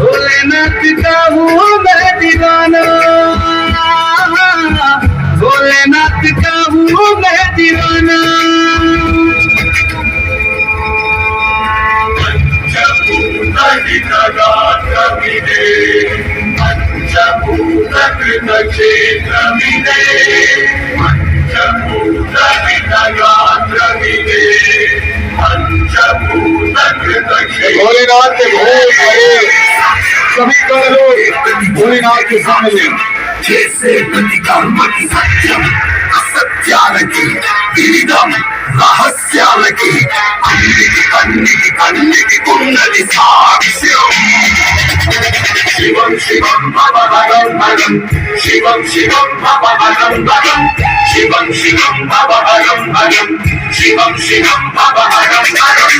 भोलेनाथ का हूँ मैं दीवाना, भोलेनाथ का हूँ मैं दीवाना। पंचभूतहितगात्रमिदे पंचभूतकृतक्षेत्रमिदे पंचभूतहितगात्रमिदे पंचभूतकृतक्षेत्र। भोलेनाथ के भोग करे सभी कर लो भोलेनाथ के सामने। जैसे प्रतिकर्मणि सत्यम असत्यालकी विविधम रहस्यालकी कन्निकी कुंडली साक्ष्यम। शिवं शिवं भवहरं हरं शिवं शिवं भवहरं हरं शिवं शिवं भवहरं हरं शिवं शिवं भवहरं हरं।